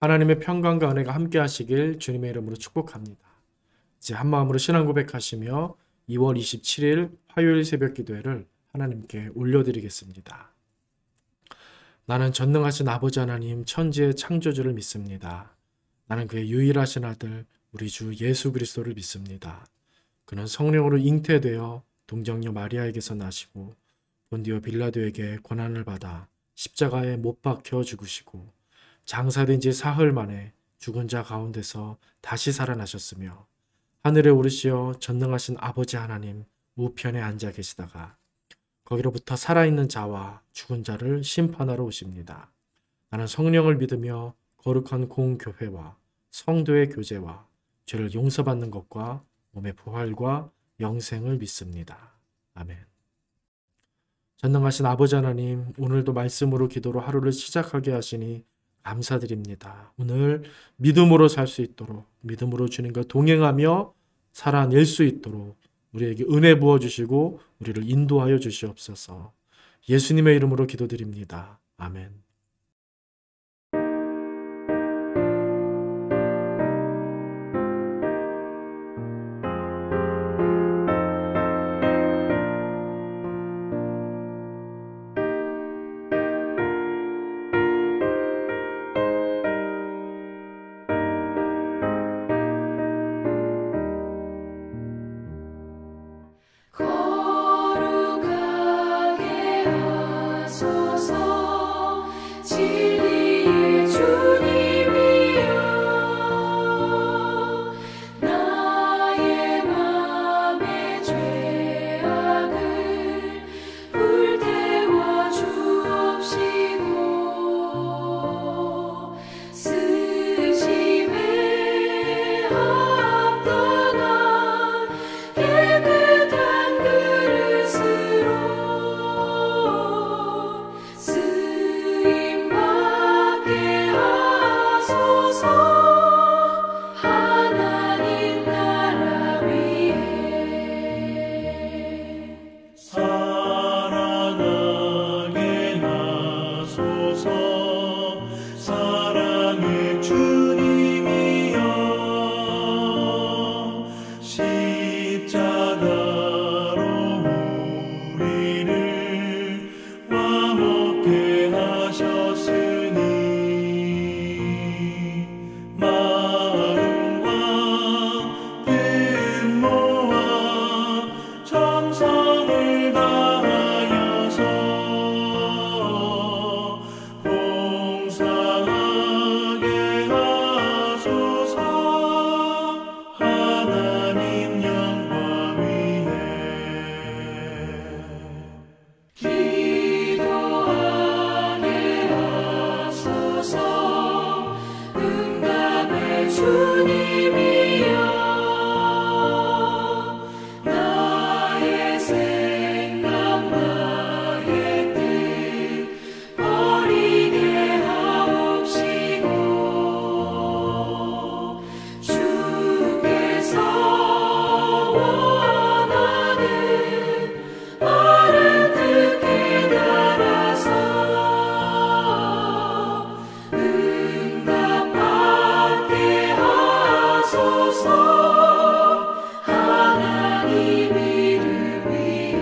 하나님의 평강과 은혜가 함께 하시길 주님의 이름으로 축복합니다. 이제 한마음으로 신앙 고백하시며 2월 27일 화요일 새벽 기도회를 하나님께 올려드리겠습니다. 나는 전능하신 아버지 하나님 천지의 창조주를 믿습니다. 나는 그의 유일하신 아들 우리 주 예수 그리스도를 믿습니다. 그는 성령으로 잉태되어 동정녀 마리아에게서 나시고 본디오 빌라도에게 고난을 받아 십자가에 못 박혀 죽으시고 장사된 지 사흘 만에 죽은 자 가운데서 다시 살아나셨으며 하늘에 오르시어 전능하신 아버지 하나님 우편에 앉아 계시다가 거기로부터 살아있는 자와 죽은 자를 심판하러 오십니다. 나는 성령을 믿으며 거룩한 공교회와 성도의 교제와 죄를 용서받는 것과 몸의 부활과 영생을 믿습니다. 아멘. 전능하신 아버지 하나님, 오늘도 말씀으로 기도로 하루를 시작하게 하시니 감사드립니다. 오늘 믿음으로 살 수 있도록, 믿음으로 주님과 동행하며 살아낼 수 있도록 우리에게 은혜 부어주시고 우리를 인도하여 주시옵소서. 예수님의 이름으로 기도드립니다. 아멘. 거룩하게 하소서. 진리의 주님이여, 나의 맘의 죄악을 불태워 주옵시고 쓰심에 합당한 깨끗한 그릇으로 쓰임받게 하소서. 하나님 나라 위에 사랑하게 하소서. 사랑의 주님이여, 십자가로 우리를 화목케 하셨으니 마음과 뜻 모아 정성을 다하여서 봉사하게 하소서. 하나님 영광 위에 기도하게 하소서. 응답의 주님이여, 나의 생각 나의 뜻 버리게 하옵시고 주께서 원하는 바른 뜻 깨달아서 응답받게 하소서. 하나님 이름 위에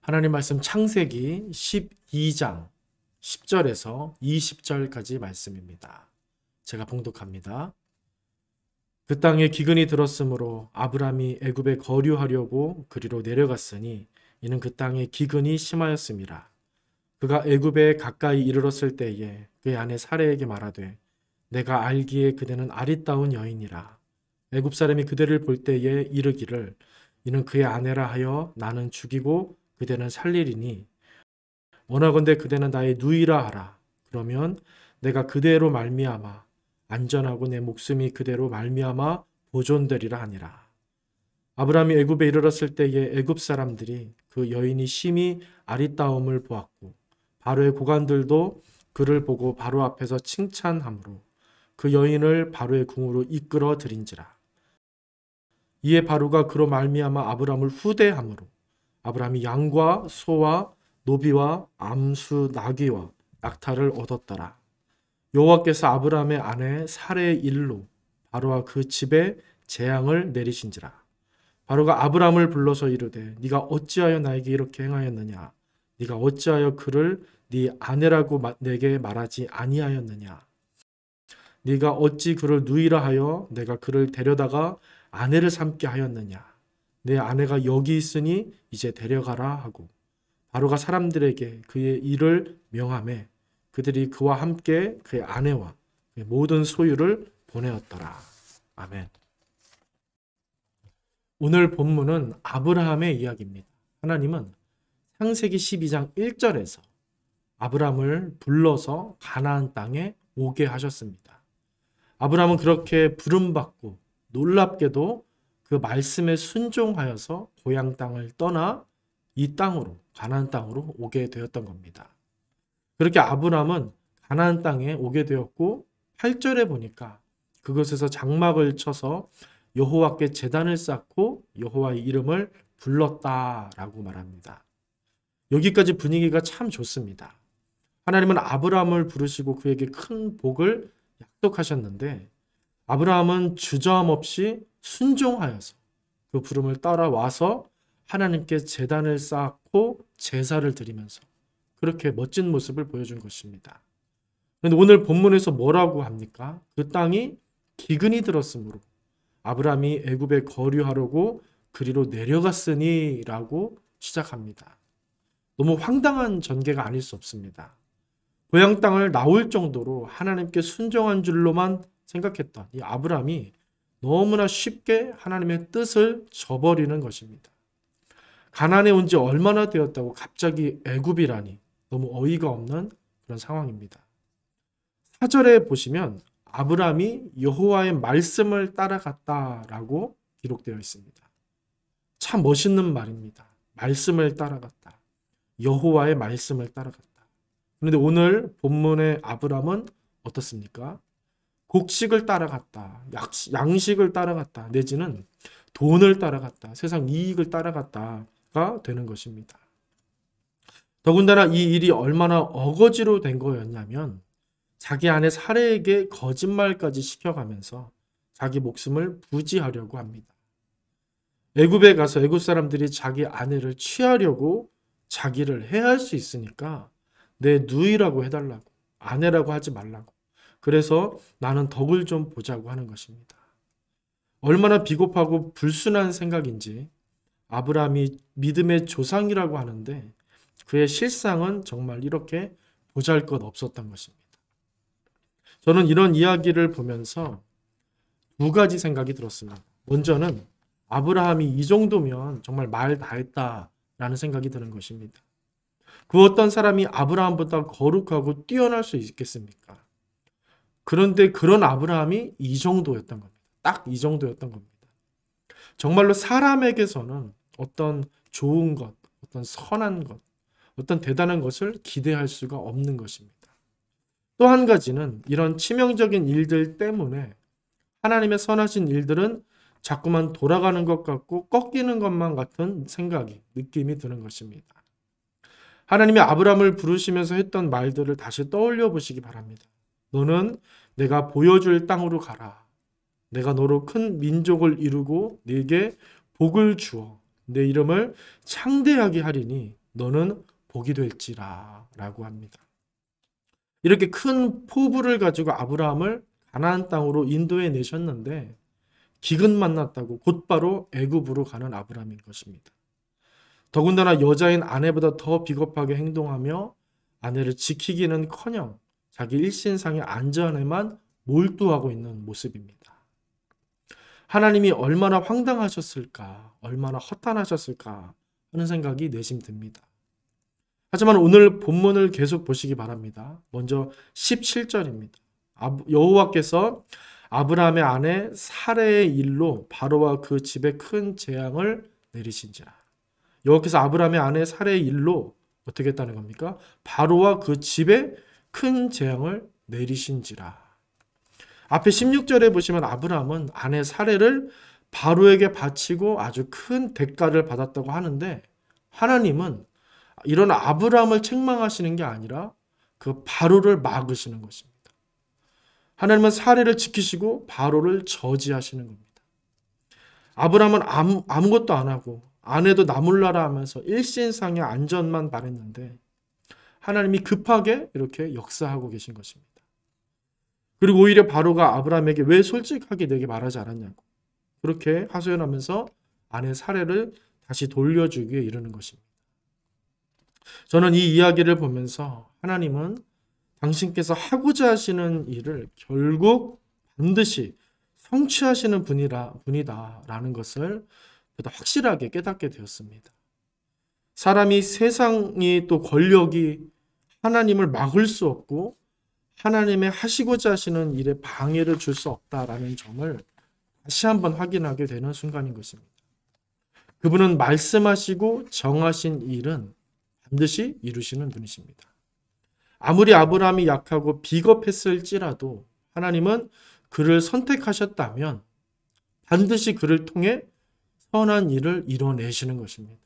하나님 말씀 창세기 12장 10절에서 20절까지 말씀입니다. 제가 봉독합니다. 그 땅에 기근이 들었으므로 아브람이 애굽에 거류하려고 그리로 내려갔으니 이는 그 땅에 기근이 심하였음이라. 그가 애굽에 가까이 이르렀을 때에 그의 아내 사레에게 말하되 내가 알기에 그대는 아리따운 여인이라. 애굽 사람이 그대를 볼 때에 이르기를 이는 그의 아내라 하여 나는 죽이고 그대는 살리리니 원하건대 그대는 나의 누이라 하라. 그러면 내가 그대로 말미암아 안전하고 내 목숨이 그대로 말미암아 보존되리라 하니라. 아브라함이 애굽에 이르렀을 때에 애굽 사람들이 그 여인이 심히 아리따움을 보았고 바로의 고관들도 그를 보고 바로 앞에서 칭찬함으로 그 여인을 바로의 궁으로 이끌어 들인지라. 이에 바로가 그로 말미암아 아브람을 후대함으로 아브람이 양과 소와 노비와 암수 나귀와 낙타를 얻었더라. 여호와께서 아브라함의 아내 사레의 일로 바로와 그 집에 재앙을 내리신지라. 바로가 아브라함을 불러서 이르되 네가 어찌하여 나에게 이렇게 행하였느냐? 네가 어찌하여 그를 네 아내라고 내게 말하지 아니하였느냐? 네가 어찌 그를 누이라 하여 내가 그를 데려다가 아내를 삼게 하였느냐? 내 아내가 여기 있으니 이제 데려가라 하고 바로가 사람들에게 그의 일을 명하매 그들이 그와 함께 그의 아내와 그의 모든 소유를 보내었더라. 아멘. 오늘 본문은 아브라함의 이야기입니다. 하나님은 창세기 12장 1절에서 아브라함을 불러서 가나안 땅에 오게 하셨습니다. 아브라함은 그렇게 부름받고 놀랍게도 그 말씀에 순종하여서 고향 땅을 떠나 이 땅으로 가나안 땅으로 오게 되었던 겁니다. 그렇게 아브라함은 가나안 땅에 오게 되었고 8절에 보니까 그곳에서 장막을 쳐서 여호와께 제단을 쌓고 여호와의 이름을 불렀다라고 말합니다. 여기까지 분위기가 참 좋습니다. 하나님은 아브라함을 부르시고 그에게 큰 복을 약속하셨는데 아브라함은 주저함 없이 순종하여서 그 부름을 따라와서 하나님께 제단을 쌓고 제사를 드리면서 그렇게 멋진 모습을 보여준 것입니다. 그런데 오늘 본문에서 뭐라고 합니까? 그 땅이 기근이 들었으므로 아브라함이 애굽에 거류하려고 그리로 내려갔으니 라고 시작합니다. 너무 황당한 전개가 아닐 수 없습니다. 고향 땅을 나올 정도로 하나님께 순종한 줄로만 생각했던 이 아브라함이 너무나 쉽게 하나님의 뜻을 저버리는 것입니다. 가나안에 온 지 얼마나 되었다고 갑자기 애굽이라니 너무 어이가 없는 그런 상황입니다. 4절에 보시면 아브라함이 여호와의 말씀을 따라갔다라고 기록되어 있습니다. 참 멋있는 말입니다. 말씀을 따라갔다. 여호와의 말씀을 따라갔다. 그런데 오늘 본문의 아브라함은 어떻습니까? 곡식을 따라갔다. 양식을 따라갔다. 내지는 돈을 따라갔다. 세상 이익을 따라갔다가 되는 것입니다. 더군다나 이 일이 얼마나 어거지로 된 거였냐면 자기 아내 사레에게 거짓말까지 시켜가면서 자기 목숨을 부지하려고 합니다. 애굽에 가서 애굽 사람들이 자기 아내를 취하려고 자기를 해할 수 있으니까 내 누이라고 해달라고, 아내라고 하지 말라고. 그래서 나는 덕을 좀 보자고 하는 것입니다. 얼마나 비겁하고 불순한 생각인지 아브라함이 믿음의 조상이라고 하는데 그의 실상은 정말 이렇게 보잘것 없었던 것입니다. 저는 이런 이야기를 보면서 두 가지 생각이 들었습니다. 먼저는 아브라함이 이 정도면 정말 말 다 했다라는 생각이 드는 것입니다. 그 어떤 사람이 아브라함보다 거룩하고 뛰어날 수 있겠습니까? 그런데 그런 아브라함이 이 정도였던 겁니다. 딱 이 정도였던 겁니다. 정말로 사람에게서는 어떤 좋은 것, 어떤 선한 것, 어떤 대단한 것을 기대할 수가 없는 것입니다. 또 한 가지는 이런 치명적인 일들 때문에 하나님의 선하신 일들은 자꾸만 돌아가는 것 같고 꺾이는 것만 같은 생각이, 느낌이 드는 것입니다. 하나님이 아브라함을 부르시면서 했던 말들을 다시 떠올려 보시기 바랍니다. 너는 내가 보여줄 땅으로 가라. 내가 너로 큰 민족을 이루고 네게 복을 주어 내 이름을 창대하게 하리니 너는 복이 될지라 라고 합니다. 이렇게 큰 포부를 가지고 아브라함을 가나안 땅으로 인도해 내셨는데 기근 만났다고 곧바로 애굽으로 가는 아브라함인 것입니다. 더군다나 여자인 아내보다 더 비겁하게 행동하며 아내를 지키기는커녕 자기 일신상의 안전에만 몰두하고 있는 모습입니다. 하나님이 얼마나 황당하셨을까, 얼마나 허탄하셨을까 하는 생각이 내심 듭니다. 하지만 오늘 본문을 계속 보시기 바랍니다. 먼저 17절입니다. 여호와께서 아브라함의 아내 사레의 일로 바로와 그 집에 큰 재앙을 내리신지라. 여호와께서 아브라함의 아내 사레의 일로 어떻게 했다는 겁니까? 바로와 그 집에 큰 재앙을 내리신지라. 앞에 16절에 보시면 아브라함은 아내 사레를 바로에게 바치고 아주 큰 대가를 받았다고 하는데 하나님은 이런 아브라함을 책망하시는 게 아니라 그 바로를 막으시는 것입니다. 하나님은 사례를 지키시고 바로를 저지하시는 겁니다. 아브라함은 아무것도 안 하고 아내도 나몰라라 하면서 일신상의 안전만 바랬는데 하나님이 급하게 이렇게 역사하고 계신 것입니다. 그리고 오히려 바로가 아브라함에게 왜 솔직하게 내게 말하지 않았냐고 그렇게 하소연하면서 아내 사례를 다시 돌려주기에 이르는 것입니다. 저는 이 이야기를 보면서 하나님은 당신께서 하고자 하시는 일을 결국 반드시 성취하시는 분이다라는 것을 보다 확실하게 깨닫게 되었습니다. 사람이 세상이 또 권력이 하나님을 막을 수 없고 하나님의 하시고자 하시는 일에 방해를 줄 수 없다라는 점을 다시 한번 확인하게 되는 순간인 것입니다. 그분은 말씀하시고 정하신 일은 반드시 이루시는 분이십니다. 아무리 아브라함이 약하고 비겁했을지라도 하나님은 그를 선택하셨다면 반드시 그를 통해 선한 일을 이뤄내시는 것입니다.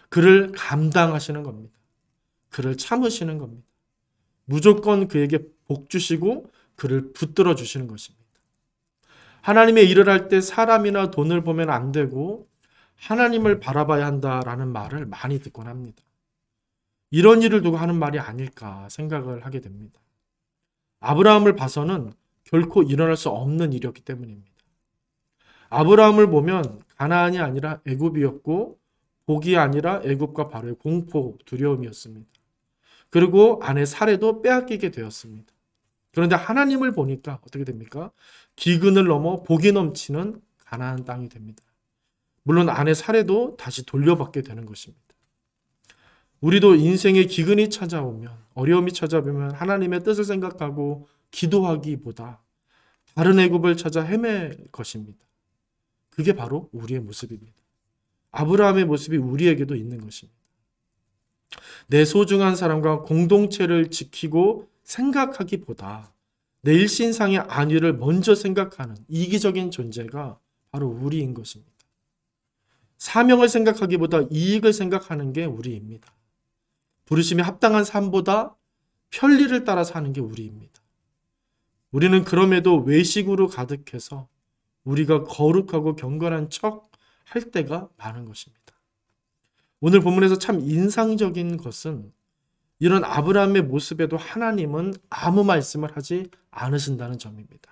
그를 감당하시는 겁니다. 그를 참으시는 겁니다. 무조건 그에게 복 주시고 그를 붙들어 주시는 것입니다. 하나님의 일을 할 때 사람이나 돈을 보면 안 되고 하나님을 바라봐야 한다라는 말을 많이 듣곤 합니다. 이런 일을 두고 하는 말이 아닐까 생각을 하게 됩니다. 아브라함을 봐서는 결코 일어날 수 없는 일이었기 때문입니다. 아브라함을 보면 가나안이 아니라 애굽이었고 복이 아니라 애굽과 바로의 공포, 두려움이었습니다. 그리고 아내 사례도 빼앗기게 되었습니다. 그런데 하나님을 보니까 어떻게 됩니까? 기근을 넘어 복이 넘치는 가나안 땅이 됩니다. 물론 아내 사례도 다시 돌려받게 되는 것입니다. 우리도 인생에 기근이 찾아오면 어려움이 찾아오면 하나님의 뜻을 생각하고 기도하기보다 다른 애굽을 찾아 헤맬 것입니다. 그게 바로 우리의 모습입니다. 아브라함의 모습이 우리에게도 있는 것입니다. 내 소중한 사람과 공동체를 지키고 생각하기보다 내 일신상의 안위를 먼저 생각하는 이기적인 존재가 바로 우리인 것입니다. 사명을 생각하기보다 이익을 생각하는 게 우리입니다. 부르심에 합당한 삶보다 편리를 따라 사는 게 우리입니다. 우리는 그럼에도 외식으로 가득해서 우리가 거룩하고 경건한 척 할 때가 많은 것입니다. 오늘 본문에서 참 인상적인 것은 이런 아브라함의 모습에도 하나님은 아무 말씀을 하지 않으신다는 점입니다.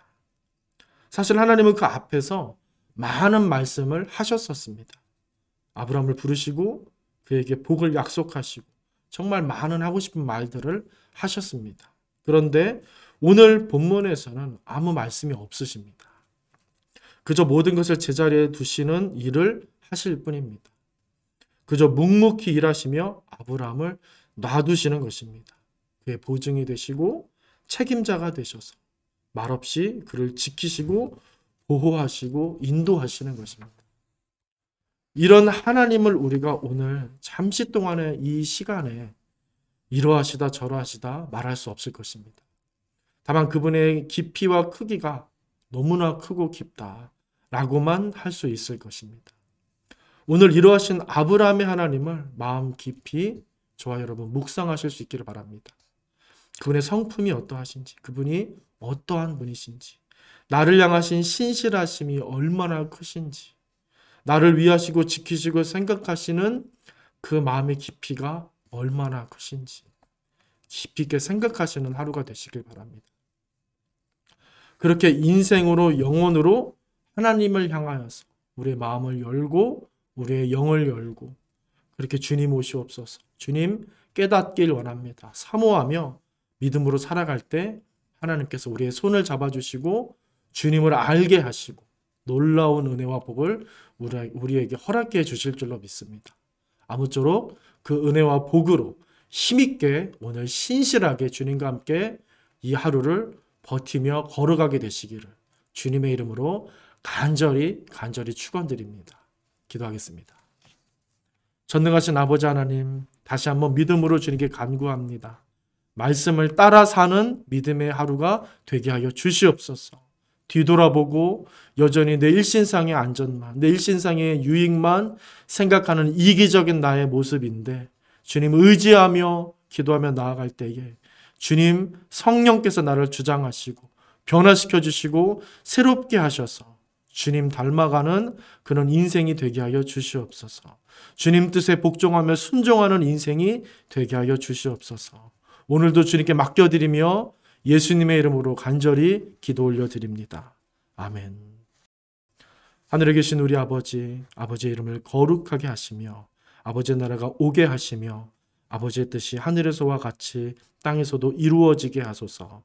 사실 하나님은 그 앞에서 많은 말씀을 하셨었습니다. 아브라함을 부르시고 그에게 복을 약속하시고 정말 많은 하고 싶은 말들을 하셨습니다. 그런데 오늘 본문에서는 아무 말씀이 없으십니다. 그저 모든 것을 제자리에 두시는 일을 하실 뿐입니다. 그저 묵묵히 일하시며 아브라함을 놔두시는 것입니다. 그의 보증이 되시고 책임자가 되셔서 말없이 그를 지키시고 보호하시고 인도하시는 것입니다. 이런 하나님을 우리가 오늘 잠시 동안의 이 시간에 이러하시다 저러하시다 말할 수 없을 것입니다. 다만 그분의 깊이와 크기가 너무나 크고 깊다라고만 할 수 있을 것입니다. 오늘 이러하신 아브라함의 하나님을 마음 깊이 저와 여러분 묵상하실 수 있기를 바랍니다. 그분의 성품이 어떠하신지, 그분이 어떠한 분이신지, 나를 향하신 신실하심이 얼마나 크신지, 나를 위하시고 지키시고 생각하시는 그 마음의 깊이가 얼마나 크신지 깊이 있게 생각하시는 하루가 되시길 바랍니다. 그렇게 인생으로 영혼으로 하나님을 향하여서 우리의 마음을 열고 우리의 영을 열고 그렇게 주님 오시옵소서. 주님 깨닫길 원합니다. 사모하며 믿음으로 살아갈 때 하나님께서 우리의 손을 잡아주시고 주님을 알게 하시고 놀라운 은혜와 복을 우리에게 허락해 주실 줄로 믿습니다. 아무쪼록 그 은혜와 복으로 힘있게 오늘 신실하게 주님과 함께 이 하루를 버티며 걸어가게 되시기를 주님의 이름으로 간절히 축원드립니다. 기도하겠습니다. 전능하신 아버지 하나님, 다시 한번 믿음으로 주님께 간구합니다. 말씀을 따라 사는 믿음의 하루가 되게 하여 주시옵소서. 뒤돌아보고 여전히 내 일신상의 안전만, 내 일신상의 유익만 생각하는 이기적인 나의 모습인데 주님 의지하며 기도하며 나아갈 때에 주님 성령께서 나를 주장하시고 변화시켜 주시고 새롭게 하셔서 주님 닮아가는 그런 인생이 되게 하여 주시옵소서. 주님 뜻에 복종하며 순종하는 인생이 되게 하여 주시옵소서. 오늘도 주님께 맡겨드리며 예수님의 이름으로 간절히 기도 올려드립니다. 아멘. 하늘에 계신 우리 아버지, 아버지의 이름을 거룩하게 하시며 아버지의 나라가 오게 하시며 아버지의 뜻이 하늘에서와 같이 땅에서도 이루어지게 하소서.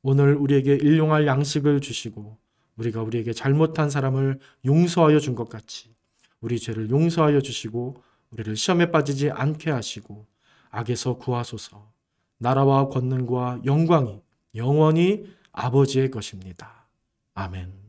오늘 우리에게 일용할 양식을 주시고 우리가 우리에게 잘못한 사람을 용서하여 준 것 같이 우리 죄를 용서하여 주시고 우리를 시험에 빠지지 않게 하시고 악에서 구하소서. 나라와 권능과 영광이 영원히 아버지의 것입니다. 아멘.